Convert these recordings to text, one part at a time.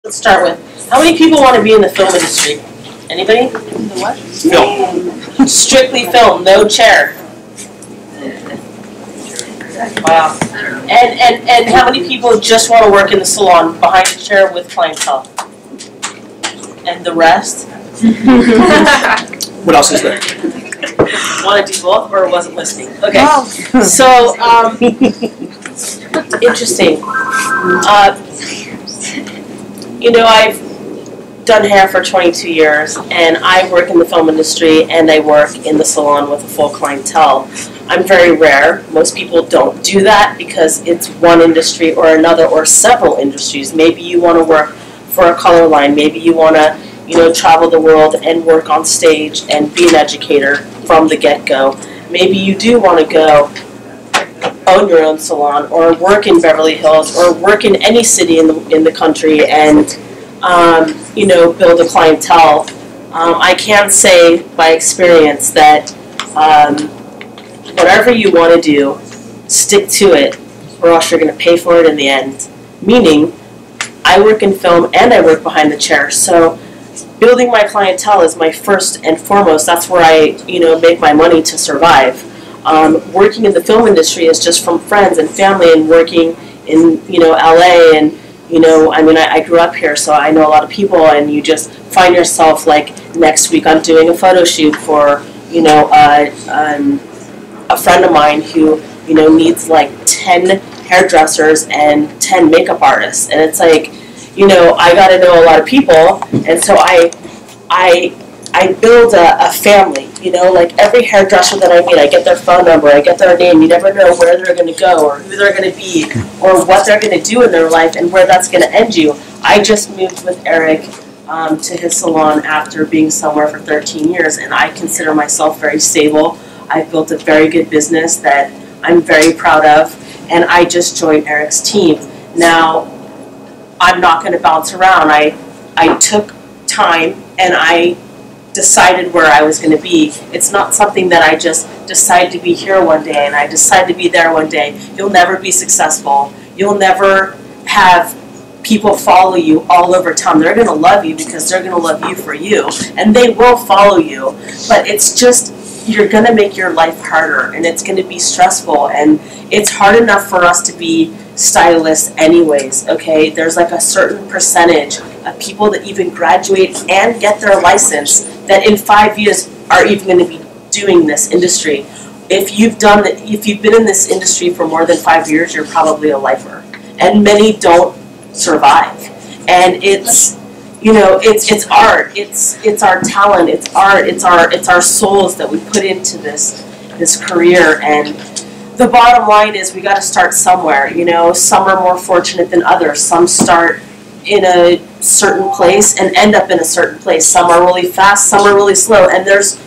Let's start with, how many people want to be in the film industry? Anybody? The what? Film. Strictly film, no chair. Wow. And how many people just want to work in the salon behind the chair with clientele? And the rest? What else is there? Want to do both or wasn't listening? Okay. So, interesting. You know, I've done hair for 22 years, and I work in the film industry, and I work in the salon with a full clientele. I'm very rare. Most people don't do that because it's one industry or another or several industries. Maybe you want to work for a color line. Maybe you want to, you know, travel the world and work on stage and be an educator from the get-go. Maybe you do want to go own your own salon or work in Beverly Hills or work in any city in the country and you know, build a clientele. I can say by experience that whatever you want to do, stick to it or else you're going to pay for it in the end. Meaning, I work in film and I work behind the chair, so building my clientele is my first and foremost. That's where I, you know, make my money to survive. Working in the film industry is just from friends and family, and working in, you know, LA, and, you know, I mean, I grew up here, so I know a lot of people, and you just find yourself, like, next week I'm doing a photo shoot for, you know, a friend of mine who, you know, needs like 10 hairdressers and 10 makeup artists, and it's like, you know, I got to know a lot of people, and so I build a family, you know, like every hairdresser that I meet, I get their phone number, I get their name. You never know where they're going to go or who they're going to be or what they're going to do in their life and where that's going to end you. I just moved with Erik to his salon after being somewhere for 13 years, and I consider myself very stable. I've built a very good business that I'm very proud of, and I just joined Erik's team. Now, I'm not going to bounce around. I took time and I decided where I was going to be. It's not something that I just decide to be here one day and I decide to be there one day. You'll never be successful. You'll never have people follow you all over town. They're going to love you because they're going to love you for you, and they will follow you. But it's just, you're going to make your life harder, and it's going to be stressful, and it's hard enough for us to be stylists anyways, okay? There's like a certain percentage of people that even graduate and get their license that in 5 years are even going to be doing this industry. If you've been in this industry for more than 5 years, you're probably a lifer, and many don't survive. And it's, you know, it's art, it's our talent, it's art, it's our souls that we put into this career. And the bottom line is we got to start somewhere. You know, some are more fortunate than others. Some start in a certain place and end up in a certain place. Some are really fast, some are really slow, and there's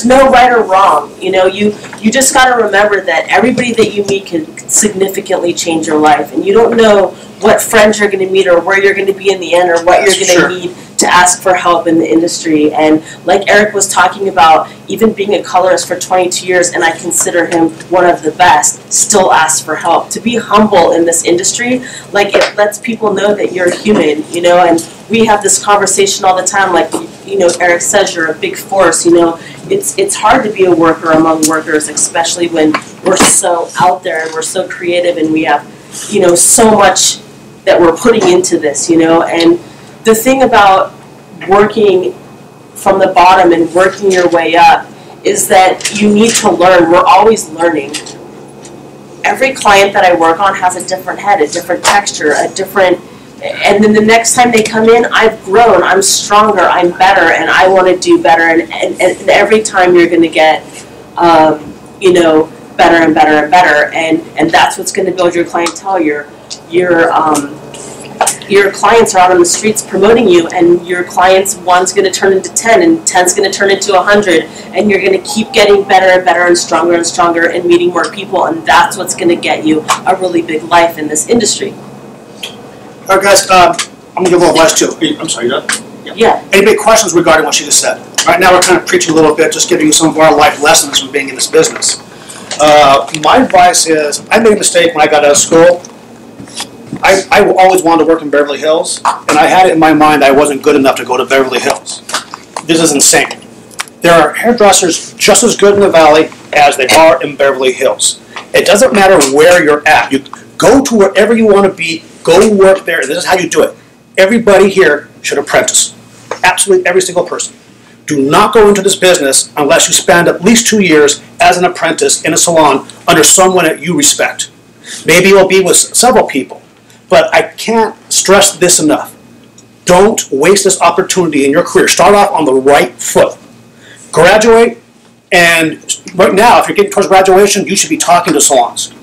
no right or wrong. You know, you just got to remember that everybody that you meet can significantly change your life, and you don't know what friends you're going to meet or where you're going to be in the end or what you're going to need to ask for help in the industry. And like Erik was talking about, even being a colorist for 22 years, and I consider him one of the best, still asks for help. To be humble in this industry, like, it lets people know that you're human, you know, and we have this conversation all the time, like, you know, Erik says you're a big force, you know. It's hard to be a worker among workers, especially when we're so out there and we're so creative and we have, you know, so much that we're putting into this, you know. And the thing about working from the bottom and working your way up is that you need to learn. We're always learning. Every client that I work on has a different head, a different texture, a different, and then the next time they come in, I've grown, I'm stronger, I'm better, and I want to do better. And every time you're going to get, you know, better and better and better, and that's what's going to build your clientele. Your clients are out on the streets promoting you, and your clients, one's going to turn into 10, and 10's going to turn into 100, and you're going to keep getting better and better and stronger and meeting more people, and that's what's going to get you a really big life in this industry. All right, guys, I'm going to give a little advice too. I'm sorry, you done? Yeah. Any big questions regarding what she just said? Right now we're kind of preaching a little bit, just giving you some of our life lessons from being in this business. My advice is, I made a mistake when I got out of school. I always wanted to work in Beverly Hills, and I had it in my mind I wasn't good enough to go to Beverly Hills. This is insane. There are hairdressers just as good in the Valley as they are in Beverly Hills. It doesn't matter where you're at. You go to wherever you want to be, go work there. This is how you do it. Everybody here should apprentice. Absolutely every single person. Do not go into this business unless you spend at least 2 years as an apprentice in a salon under someone that you respect. Maybe you'll be with several people, but I can't stress this enough. Don't waste this opportunity in your career. Start off on the right foot. Graduate, and right now, if you're getting towards graduation, you should be talking to salons.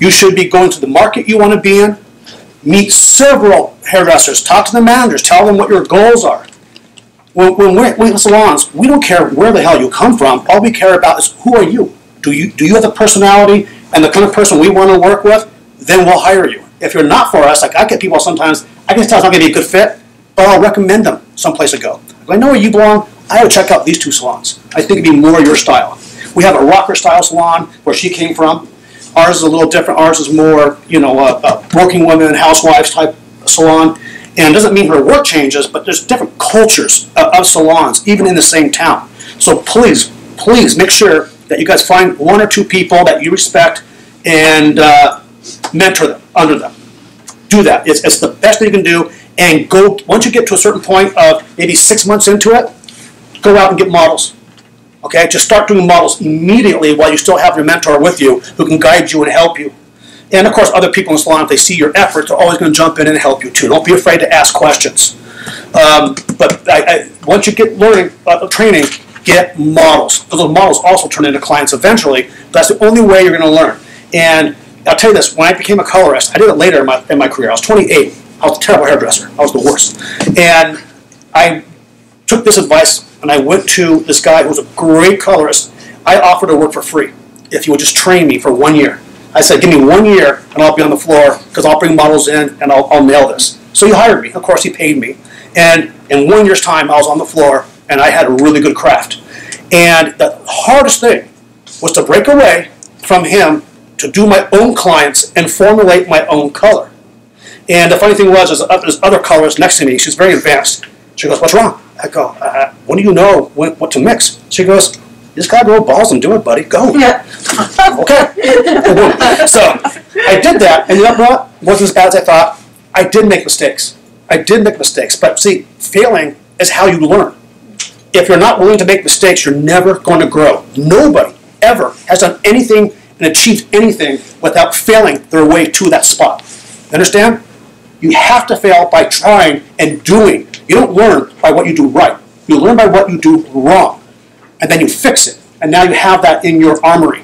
You should be going to the market you want to be in, meet several hairdressers, talk to the managers, tell them what your goals are. When we're in salons, we don't care where the hell you come from. All we care about is who are you? Do you have the personality and the kind of person we want to work with? Then we'll hire you. If you're not for us, like I get people sometimes, I can tell it's not going to be a good fit, but I'll recommend them someplace to go. If I know where you belong, I would check out these 2 salons. I think it'd be more your style. We have a rocker style salon where she came from. Ours is a little different. Ours is more, a working women, housewives type salon. And it doesn't mean her work changes, but there's different cultures of salons, even in the same town. So please, please make sure that you guys find 1 or 2 people that you respect and mentor them, under them. Do that. It's the best thing you can do. And go, once you get to a certain point of maybe 6 months into it, go out and get models. Okay? Just start doing models immediately while you still have your mentor with you who can guide you and help you. And of course, other people in the salon, if they see your efforts, they're always going to jump in and help you too. Don't be afraid to ask questions. But once you get learning, training, get models. Those models also turn into clients eventually. That's the only way you're going to learn. And I'll tell you this, when I became a colorist, I did it later in my career. I was 28. I was a terrible hairdresser. I was the worst. And I took this advice and I went to this guy who was a great colorist. I offered to work for free if he would just train me for 1 year. I said, give me 1 year and I'll be on the floor because I'll bring models in and I'll nail this. So he hired me. Of course, he paid me. And in 1 year's time, I was on the floor and I had a really good craft. And the hardest thing was to break away from him to do my own clients and formulate my own color. And the funny thing was, there's other colorists next to me. She's very advanced. She goes, what's wrong? I go, what do you know what to mix? She goes, you just got to grow balls and do it, buddy. Go. Yeah. Okay. So I did that, and you know what? It wasn't as bad as I thought. I did make mistakes. But see, failing is how you learn. If you're not willing to make mistakes, you're never going to grow. Nobody ever has done anything and achieved anything without failing their way to that spot. Understand? You have to fail by trying and doing. You don't learn by what you do right. You learn by what you do wrong. And then you fix it. And now you have that in your armory.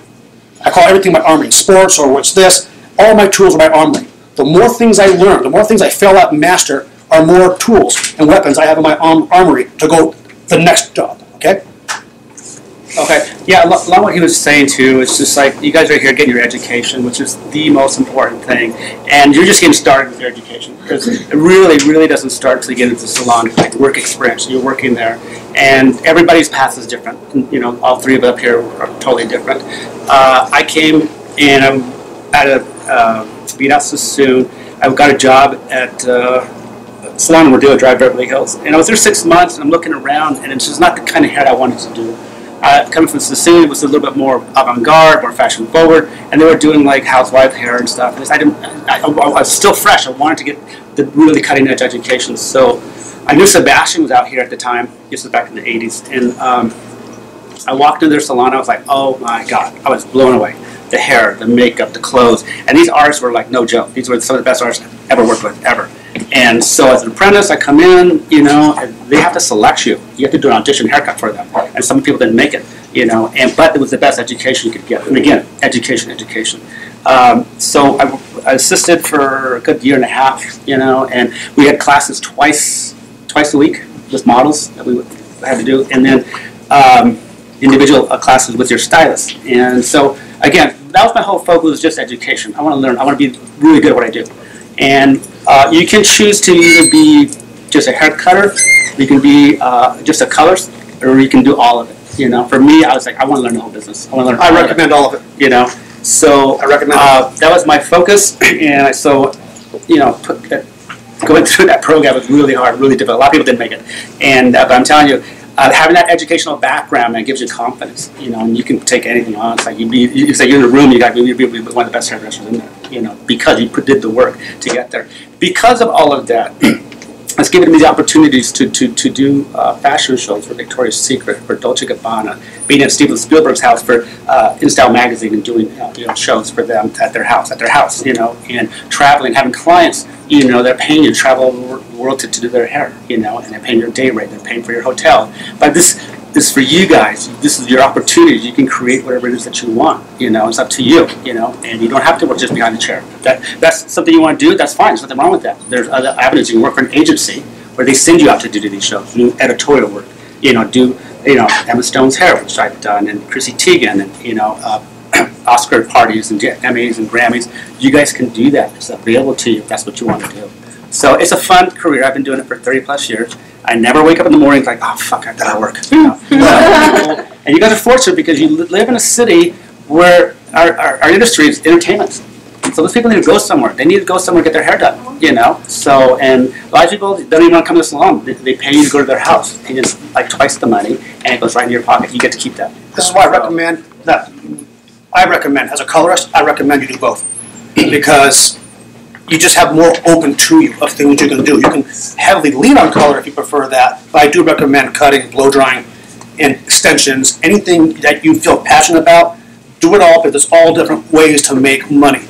I call everything my armory. Sports or what's this. All my tools are my armory. The more things I learn, the more things I fail at and master, are more tools and weapons I have in my armory to go the next job. Okay? Okay. Yeah, a lot of what he was saying too, it's just like you guys are here getting your education, which is the most important thing. And you're just getting started with your education because it really, really doesn't start until you get into the salon, like work experience. You're working there. And everybody's path is different. You know, all 3 of us up here are totally different. I came and I'm at a beat out so soon. I got a job at a salon in Mordilla Drive, Beverly Hills. And I was there 6 months and I'm looking around and it's just not the kind of hair I wanted to do. Coming from Sicily, it was a little bit more avant-garde, more fashion-forward, and they were doing like housewife hair and stuff. I was still fresh. I wanted to get the really cutting-edge education. So I knew Sebastian was out here at the time. This was back in the 80s. And I walked into their salon. I was like, oh, my God. I was blown away. The hair, the makeup, the clothes. And these artists were like no joke. These were some of the best artists I've ever worked with, ever. And so as an apprentice, I come in, you know, and they have to select you. You have to do an audition haircut for them. And some people didn't make it, you know, but it was the best education you could get. And again, education. So I assisted for a good year and a half, you know, and we had classes twice a week with models that we had to do. And then individual classes with your stylist. And so, again, that was my whole focus, was just education. I want to learn. I want to be really good at what I do. And you can choose to either be just a hair cutter, you can be just a colorist, or you can do all of it. You know, for me, I was like, I want to learn the whole business. I recommend all of it. You know, so I recommend that was my focus. And so going through that program was really hard, really difficult. A lot of people didn't make it, but I'm telling you, having that educational background, man, gives you confidence, and you can take anything on. It's like you're in a room, you'll be one of the best hairdressers in there, because you did the work to get there. Because of all of that, it's given me the opportunities to do fashion shows for Victoria's Secret, for Dolce & Gabbana, being at Steven Spielberg's house for InStyle magazine and doing shows for them at their house, and traveling, having clients, they're paying you to travel the world to do their hair, and they're paying your day rate, they're paying for your hotel. But this is for you guys. This is your opportunity. You can create whatever it is that you want. It's up to you. And you don't have to work just behind the chair. That's something you want to do. That's fine. There's nothing wrong with that. There's other avenues. You can work for an agency where they send you out to do these shows, do editorial work. Do Emma Stone's hair, which I've done, and Chrissy Teigen, and Oscar parties and Emmys and Grammys. You guys can do that. It's available to you if that's what you want to do. So it's a fun career. I've been doing it for 30+ years. I never wake up in the morning like, oh fuck, I gotta work. And you guys are fortunate because you live in a city where our industry is entertainment. So those people need to go somewhere. They need to go somewhere to get their hair done. So, and a lot of people don't even want to come to the salon. They pay you to go to their house, and it's like twice the money, and it goes right in your pocket. You get to keep that. This is why I recommend as a colorist, I recommend you do both, because you just have more open to you of things you can do. You can heavily lean on color if you prefer that, but I do recommend cutting, blow drying, and extensions. Anything that you feel passionate about, do it all, because there's all different ways to make money.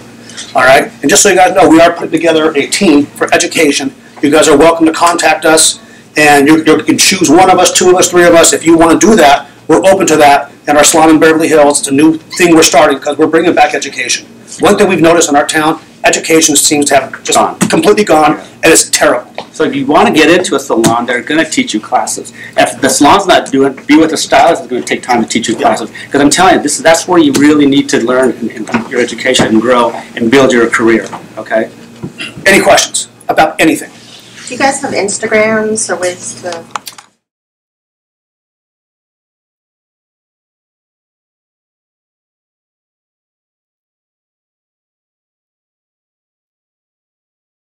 All right? And just so you guys know, we are putting together a team for education. You guys are welcome to contact us, and you can choose one of us, two of us, three of us. If you want to do that, we're open to that. And our salon in Beverly Hills, it's a new thing we're starting because we're bringing back education. One thing we've noticed in our town, education seems to have just completely gone, and it's terrible. So if you want to get into a salon, they're going to teach you classes. If the salon's not doing, be with a stylist, it's going to take time to teach you classes. Because I'm telling you, that's where you really need to learn your education and grow and build your career. Okay? Any questions about anything? Do you guys have Instagrams or ways to